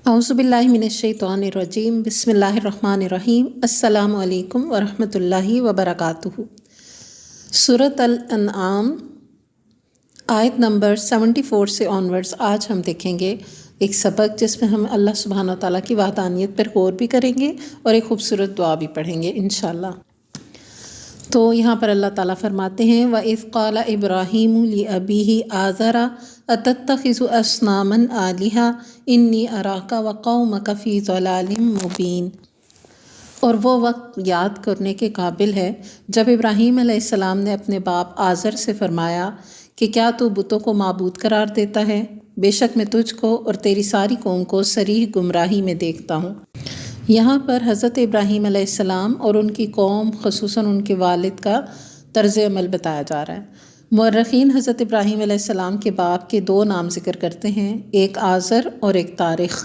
اعوذ باللہ من الشیطان الرجیم بسم اللہ الرحمن الرحیم السلام علیکم ورحمۃ اللہ وبرکاتہ۔ سورۃ الانعام آیت نمبر 74 سے آنورڈز آج ہم دیکھیں گے ایک سبق جس میں ہم اللہ سبحانہ و تعالیٰ کی وحدانیت پر غور بھی کریں گے اور ایک خوبصورت دعا بھی پڑھیں گے انشاءاللہ۔ تو یہاں پر اللہ تعالیٰ فرماتے ہیں وَإِذْ قَالَ إِبْرَاهِيمُ لِأَبِيهِ آزَرَ أَتَتَّخِذُ أَصْنَامًا آلِهَةً إِنِّي أَرَاكَ وَقَوْمَكَ فِي ضَلَالٍ مُبِينٍ۔ اور وہ وقت یاد کرنے کے قابل ہے جب ابراہیم علیہ السلام نے اپنے باپ آزر سے فرمایا کہ کیا تو بتوں کو معبود قرار دیتا ہے؟ بے شک میں تجھ کو اور تیری ساری قوم کو صریح گمراہی میں دیکھتا ہوں۔ یہاں پر حضرت ابراہیم علیہ السلام اور ان کی قوم خصوصاً ان کے والد کا طرز عمل بتایا جا رہا ہے۔ مورخین حضرت ابراہیم علیہ السلام کے باپ کے دو نام ذکر کرتے ہیں، ایک آزر اور ایک طارخ۔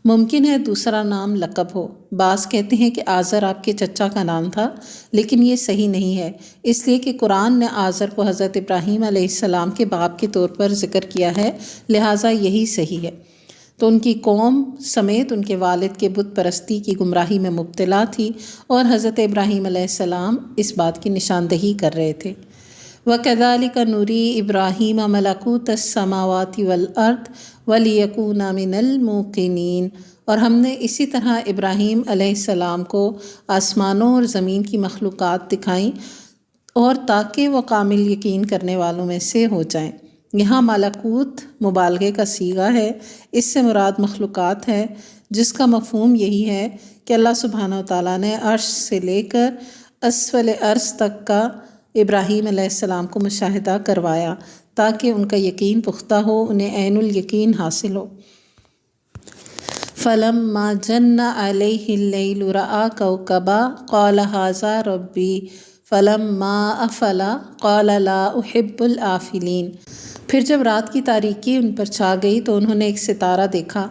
ممکن ہے دوسرا نام لقب ہو۔ بعض کہتے ہیں کہ آزر آپ کے چچا کا نام تھا، لیکن یہ صحیح نہیں ہے، اس لیے کہ قرآن نے آزر کو حضرت ابراہیم علیہ السلام کے باپ کے طور پر ذکر کیا ہے، لہٰذا یہی صحیح ہے۔ تو ان کی قوم سمیت ان کے والد کے بت پرستی کی گمراہی میں مبتلا تھی اور حضرت ابراہیم علیہ السلام اس بات کی نشاندہی کر رہے تھے۔ وَكَذَلِكَ نُرِي إِبْرَاهِيمَ مَلَكُوتَ السَّمَاوَاتِ وَالْأَرْضِ وَلِيَكُونَ مِنَ الْمُوقِنِينَ، اور ہم نے اسی طرح ابراہیم علیہ السلام کو آسمانوں اور زمین کی مخلوقات دکھائیں اور تاکہ وہ کامل یقین کرنے والوں میں سے ہو جائیں۔ یہاں ملکوت مبالغے کا صیغہ ہے، اس سے مراد مخلوقات ہے، جس کا مفہوم یہی ہے کہ اللہ سبحانہ و تعالیٰ نے عرش سے لے کر اسفل عرش تک کا ابراہیم علیہ السلام کو مشاہدہ کروایا تاکہ ان کا یقین پختہ ہو، انہیں عین الیقین حاصل ہو۔ فَلَمَّا جَنَّ عَلَيْهِ اللَّيْلُ رَأَىٰ كَوْكَبًا قَالَ هَٰذَا رَبِّي فَلَمَّا أَفَلَ قَالَ لَا أُحِبُّ الْآفِلِينَ۔ پھر جب رات کی تاریکی ان پر چھا گئی تو انہوں نے ایک ستارہ دیکھا،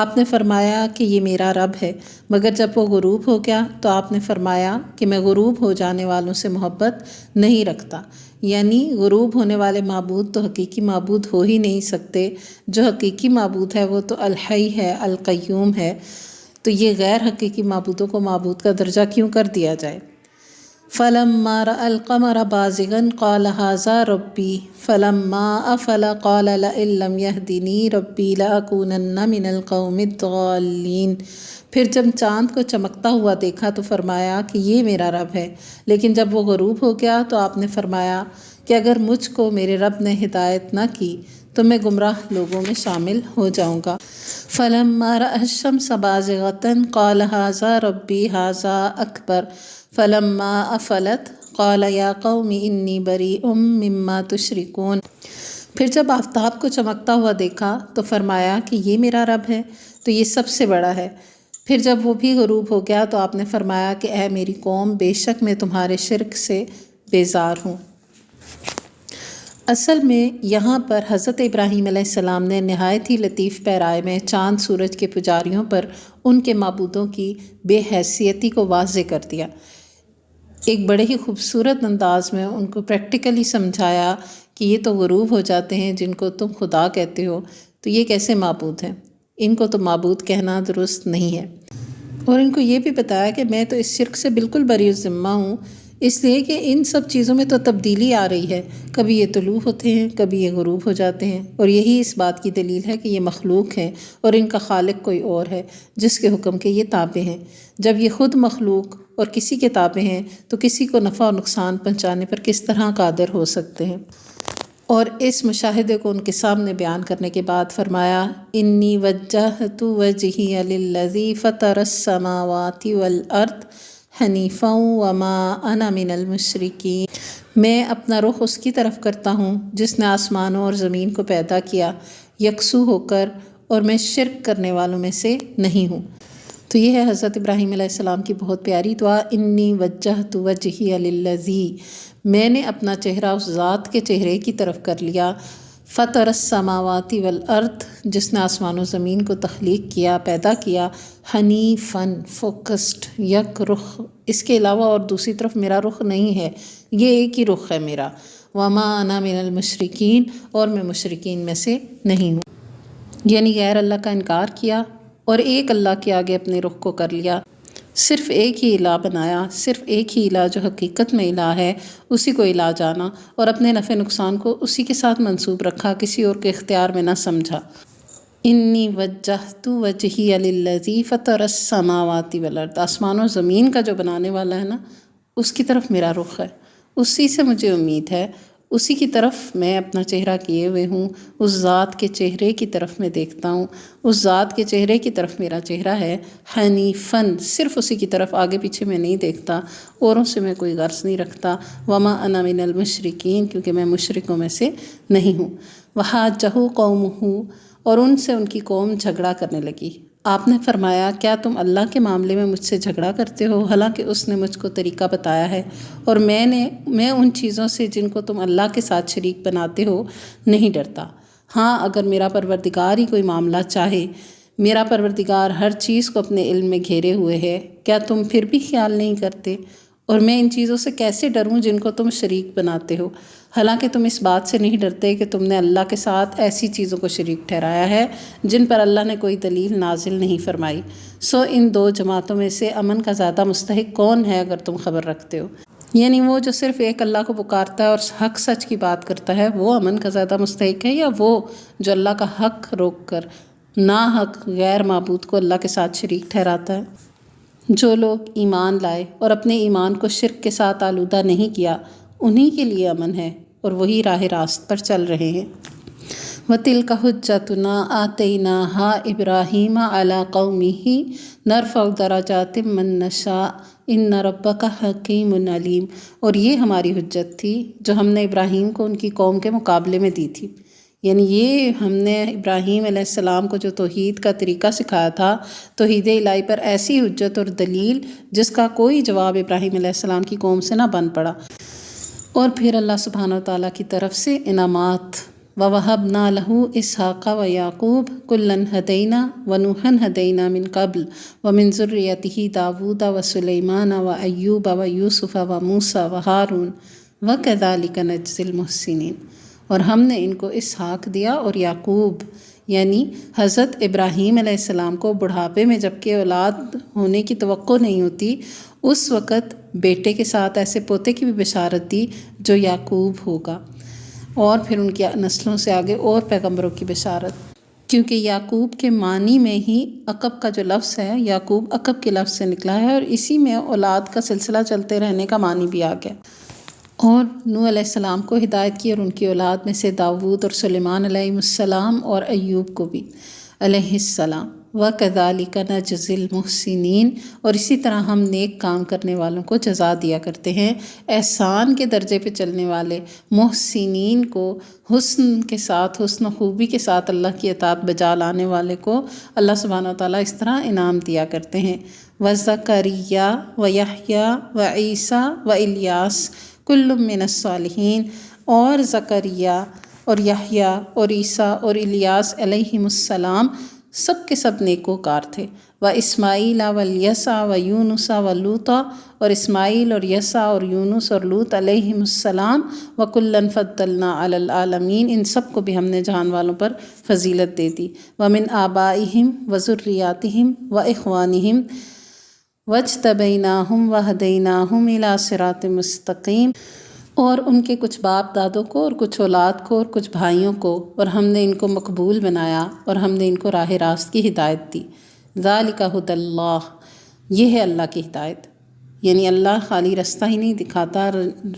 آپ نے فرمایا کہ یہ میرا رب ہے، مگر جب وہ غروب ہو گیا تو آپ نے فرمایا کہ میں غروب ہو جانے والوں سے محبت نہیں رکھتا، یعنی غروب ہونے والے معبود تو حقیقی معبود ہو ہی نہیں سکتے، جو حقیقی معبود ہے وہ تو الحی ہے، القیوم ہے، تو یہ غیر حقیقی معبودوں کو معبود کا درجہ کیوں کر دیا جائے۔ فَلَمَّا رَأَى الْقَمَرَ بَازِغًا قَالَ هَٰذَا رَبِّي فَلَمَّا أَفَلَ قَالَ لَئِن لَّمْ يَهْدِنِي رَبِّي لَأَكُونَنَّ مِنَ الْقَوْمِ الضَّالِّينَ۔ پھر جب چاند کو چمکتا ہوا دیکھا تو فرمایا کہ یہ میرا رب ہے، لیکن جب وہ غروب ہو گیا تو آپ نے فرمایا کہ اگر مجھ کو میرے رب نے ہدایت نہ کی تو میں گمراہ لوگوں میں شامل ہو جاؤں گا۔ فَلَمَّا رَأَى الشَّمْسَ بَازِغَةً قَالَ هَٰذَا رَبِّي هَٰذَا أَكْبَرُ فَلَمَّا أَفَلَتْ قَالَ يَا قَوْمِ إِنِّي بَرِيءٌ مِّمَّا تُشْرِكُونَ۔ پھر جب آفتاب کو چمکتا ہوا دیکھا تو فرمایا کہ یہ میرا رب ہے، تو یہ سب سے بڑا ہے۔ پھر جب وہ بھی غروب ہو گیا تو آپ نے فرمایا کہ اے میری قوم، بے شک میں تمہارے شرک سے بیزار ہوں۔ اصل میں یہاں پر حضرت ابراہیم علیہ السلام نے نہایت ہی لطیف پیرائے میں چاند سورج کے پجاریوں پر ان کے معبودوں کی بے حیثیتی کو واضح کر دیا۔ ایک بڑے ہی خوبصورت انداز میں ان کو پریکٹیکلی سمجھایا کہ یہ تو غروب ہو جاتے ہیں جن کو تم خدا کہتے ہو، تو یہ کیسے معبود ہیں؟ ان کو تو معبود کہنا درست نہیں ہے۔ اور ان کو یہ بھی بتایا کہ میں تو اس شرک سے بالکل بری الذمہ ہوں، اس لیے کہ ان سب چیزوں میں تو تبدیلی آ رہی ہے، کبھی یہ طلوع ہوتے ہیں، کبھی یہ غروب ہو جاتے ہیں، اور یہی اس بات کی دلیل ہے کہ یہ مخلوق ہیں اور ان کا خالق کوئی اور ہے جس کے حکم کے یہ تابع ہیں۔ جب یہ خود مخلوق اور کسی کے تابع ہیں تو کسی کو نفع و نقصان پہنچانے پر کس طرح قادر ہو سکتے ہیں؟ اور اس مشاہدے کو ان کے سامنے بیان کرنے کے بعد فرمایا انی وجہت وجہی للذی فطر السماوات والارض حنیفا وما انا من المشرکین۔ میں اپنا رخ اس کی طرف کرتا ہوں جس نے آسمانوں اور زمین کو پیدا کیا یکسو ہو کر، اور میں شرک کرنے والوں میں سے نہیں ہوں۔ تو یہ ہے حضرت ابراہیم علیہ السلام کی بہت پیاری دعا، انی وجہت وجہی للذی، میں نے اپنا چہرہ اس ذات کے چہرے کی طرف کر لیا، فطر السماوات والارض، جس نے آسمان و زمین کو تخلیق کیا، پیدا کیا، حنیفاً، فوکسڈ، یک رخ، اس کے علاوہ اور دوسری طرف میرا رخ نہیں ہے، یہ ایک ہی رخ ہے میرا، وما انا من المشرکین، اور میں مشرکین میں سے نہیں ہوں۔ یعنی غیر اللہ کا انکار کیا اور ایک اللہ کے آگے اپنے رخ کو کر لیا، صرف ایک ہی الہ بنایا، صرف ایک ہی الہ جو حقیقت میں الہ ہے اسی کو الہ جانا، اور اپنے نفع نقصان کو اسی کے ساتھ منسوب رکھا، کسی اور کے اختیار میں نہ سمجھا۔ انی وجہت وجہی للذی فطر السماوات والارض، آسمان و زمین کا جو بنانے والا ہے نا، اس کی طرف میرا رخ ہے، اسی سے مجھے امید ہے، اسی کی طرف میں اپنا چہرہ کیے ہوئے ہوں، اس ذات کے چہرے کی طرف میں دیکھتا ہوں، اس ذات کے چہرے کی طرف میرا چہرہ ہے، حنیفاً، صرف اسی کی طرف، آگے پیچھے میں نہیں دیکھتا، اوروں سے میں کوئی غرض نہیں رکھتا، وما انا من المشرکین، کیونکہ میں مشرکوں میں سے نہیں ہوں۔ وحاجہ قومہ، اور ان سے ان کی قوم جھگڑا کرنے لگی۔ آپ نے فرمایا کیا تم اللہ کے معاملے میں مجھ سے جھگڑا کرتے ہو، حالانکہ اس نے مجھ کو طریقہ بتایا ہے، اور میں ان چیزوں سے جن کو تم اللہ کے ساتھ شریک بناتے ہو نہیں ڈرتا۔ ہاں اگر میرا پروردگار ہی کوئی معاملہ چاہے، میرا پروردگار ہر چیز کو اپنے علم میں گھیرے ہوئے ہے، کیا تم پھر بھی خیال نہیں کرتے؟ اور میں ان چیزوں سے کیسے ڈروں جن کو تم شریک بناتے ہو، حالانکہ تم اس بات سے نہیں ڈرتے کہ تم نے اللہ کے ساتھ ایسی چیزوں کو شریک ٹھہرایا ہے جن پر اللہ نے کوئی دلیل نازل نہیں فرمائی۔ سو ان دو جماعتوں میں سے امن کا زیادہ مستحق کون ہے اگر تم خبر رکھتے ہو؟ یعنی وہ جو صرف ایک اللہ کو پکارتا ہے اور حق سچ کی بات کرتا ہے وہ امن کا زیادہ مستحق ہے، یا وہ جو اللہ کا حق روک کر ناحق غیر معبود کو اللہ کے ساتھ شریک ٹھہراتا ہے؟ جو لوگ ایمان لائے اور اپنے ایمان کو شرک کے ساتھ آلودہ نہیں کیا، انہی کے لیے امن ہے اور وہی راہ راست پر چل رہے ہیں۔ وَتِلْكَ حُجَّتُنَا آتَيْنَاهَا إِبْرَاهِيمَ عَلَىٰ قَوْمِهِ نَرْفَعُ دَرَجَاتٍ مَّن نَّشَاءُ إِنَّ رَبَّكَ حَكِيمٌ عَلِيمٌ، اور یہ ہماری حجت تھی جو ہم نے ابراہیم کو ان کی قوم کے مقابلے میں دی تھی۔ یعنی یہ ہم نے ابراہیم علیہ السلام کو جو توحید کا طریقہ سکھایا تھا، توحید الہی پر ایسی حجت اور دلیل جس کا کوئی جواب ابراہیم علیہ السلام کی قوم سے نہ بن پڑا۔ اور پھر اللہ سبحانہ وتعالیٰ کی طرف سے انعامات، وَوَهَبْنَا لَهُ إِسْحَاقَ وَيَعْقُوبَ كُلًّا هَدَيْنَا وَنُوحًا هَدَيْنَا مِن قَبْلُ وَمِن ذُرِّيَّتِهِ دَاوُودَ وَسُلَيْمَانَ وَأَيُّوبَ وَيُوسُفَ وَمُوسَىٰ وَهَارُونَ وَكَذَٰلِكَ نَجْزِي الْمُحْسِنِينَ، اور ہم نے ان کو اسحاق دیا اور یعقوب، یعنی حضرت ابراہیم علیہ السلام کو بڑھاپے میں جب کہ اولاد ہونے کی توقع نہیں ہوتی، اس وقت بیٹے کے ساتھ ایسے پوتے کی بھی بشارت دی جو یعقوب ہوگا، اور پھر ان کی نسلوں سے آگے اور پیغمبروں کی بشارت، کیونکہ یعقوب کے معنی میں ہی عقب کا جو لفظ ہے، یعقوب عقب کے لفظ سے نکلا ہے، اور اسی میں اولاد کا سلسلہ چلتے رہنے کا معنی بھی آ گیا۔ اور نوح علیہ السلام کو ہدایت کی، اور ان کی اولاد میں سے داود اور سلیمان علیہ السلام اور ایوب کو بھی علیہ السلام۔ وَكَذَٰلِكَ نَجْزِي الْمُحْسِنِينَ، اور اسی طرح ہم نیک کام کرنے والوں کو جزا دیا کرتے ہیں۔ احسان کے درجے پہ چلنے والے محسنین کو، حسن کے ساتھ، حسن و خوبی کے ساتھ اللہ کی اطاعت بجا لانے والے کو اللہ سبحانہ وتعالیٰ اس طرح انعام دیا کرتے ہیں۔ وَزَكَرِيَّا وَيَحْيَا وَعِیسیٰ وَإِلیاس کل من الصالحین، اور زکریا اور یحییٰ اور عیسیٰ اور الیاس علیہم السلام سب کے سب نیکوکار تھے۔ واسماعیل والیسع ویونس ولوطا، اور اسماعیل اور یسع اور یونس اور لوط علیہم السلام، وکلا فضلنا علی العالمین، ان سب کو بھی ہم نے جہان والوں پر فضیلت دے دی۔ ومن آبائہم وذریاتہم واخوانہم وَاجْتَبَيْنَاهُمْ وَهَدَيْنَاهُمْ إِلَىٰ صِرَاطٍ مُّسْتَقِيمٍ، اور ان کے کچھ باپ دادوں کو اور کچھ اولاد کو اور کچھ بھائیوں کو، اور ہم نے ان کو مقبول بنایا اور ہم نے ان کو راہ راست کی ہدایت دی۔ ذَلِكَ هُدَى اللَّهِ، یہ ہے اللہ کی ہدایت، یعنی اللہ خالی رستہ ہی نہیں دکھاتا،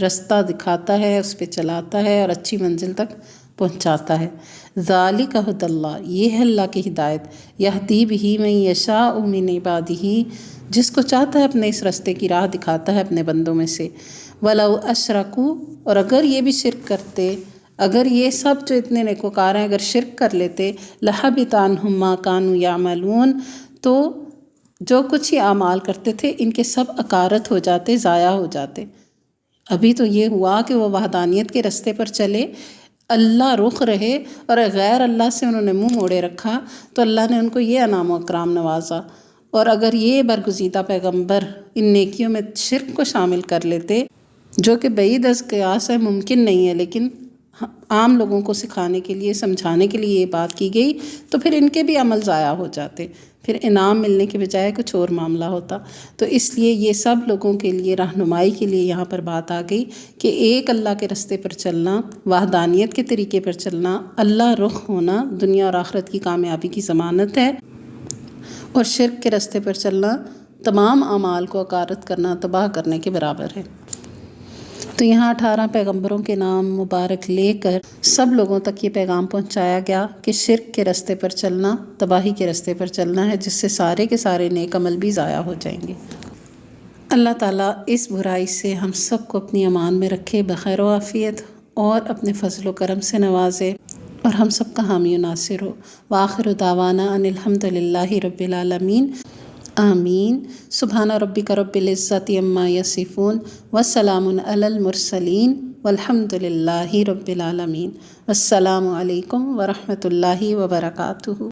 رستہ دکھاتا ہے، اس پہ چلاتا ہے اور اچھی منزل تک پہنچاتا ہے۔ ذَلِكَ هُدَى اللَّهِ، یہ ہے اللہ کی ہدایت، يَهْدِي بِهِ مَن يَشَاءُ مِنْ عِبَادِهِ، جس کو چاہتا ہے اپنے اس رستے کی راہ دکھاتا ہے اپنے بندوں میں سے۔ وَلَوْ أَشْرَكُوا، اور اگر یہ بھی شرک کرتے، اگر یہ سب جو اتنے نیکوکار ہیں اگر شرک کر لیتے، لَحَبِطَ عَنْهُمْ مَا كَانُوا يَعْمَلُونَ، تو جو کچھ یہ اعمال کرتے تھے ان کے سب اکارت ہو جاتے، ضائع ہو جاتے۔ ابھی تو یہ ہوا کہ وہ وحدانیت کے رستے پر چلے، اللہ رخ رہے، اور غیر اللہ سے انہوں نے منہ موڑے رکھا تو اللہ نے ان کو یہ انعام و اکرام نوازا۔ اور اگر یہ برگزیدہ پیغمبر ان نیکیوں میں شرک کو شامل کر لیتے، جو کہ بعید از قیاس ہے، ممکن نہیں ہے، لیکن عام لوگوں کو سکھانے کے لیے، سمجھانے کے لیے یہ بات کی گئی تو پھر ان کے بھی عمل ضائع ہو جاتے، پھر انعام ملنے کے بجائے کچھ اور معاملہ ہوتا۔ تو اس لیے یہ سب لوگوں کے لیے رہنمائی کے لیے یہاں پر بات آ گئی کہ ایک اللہ کے رستے پر چلنا، وحدانیت کے طریقے پر چلنا، اللہ رخ ہونا دنیا اور آخرت کی کامیابی کی ضمانت ہے، اور شرک کے رستے پر چلنا تمام اعمال کو اکارت کرنا، تباہ کرنے کے برابر ہے۔ تو یہاں 18 پیغمبروں کے نام مبارک لے کر سب لوگوں تک یہ پیغام پہنچایا گیا کہ شرک کے رستے پر چلنا تباہی کے رستے پر چلنا ہے، جس سے سارے کے سارے نیک عمل بھی ضائع ہو جائیں گے۔ اللہ تعالیٰ اس برائی سے ہم سب کو اپنی امان میں رکھے، بخیر و عافیت، اور اپنے فضل و کرم سے نوازے، اور ہم سب کا حامی و ناصر ہو۔ وآخر دعوانا ان الحمد للہ رب العالمین، آمین۔ سبحان ربک رب العزت عما یصفون وسلام علی المرسلین والحمد للہ رب العالمین۔ السلام علیکم ورحمۃ اللہ وبرکاتہ۔